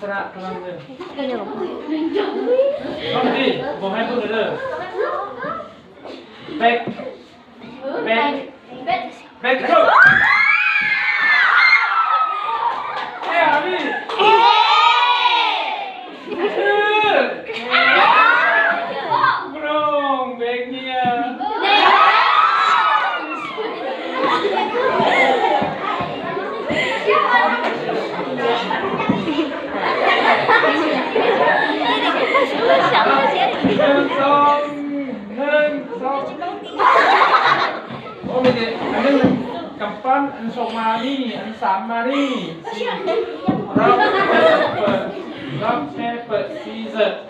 ชนะพลังเลย ก็เดี๋ยว ต้องดิบอกให้พูดเลยเด้อเบกเบกเบกเข้าเฮ้ยอาพี่บรองเบกเนี่ยโอ้ไม่ได้อันนี้มันกำปั้นอันสองมานี่อันสามมานี่สี่รับแช่เปิดซีเซอร์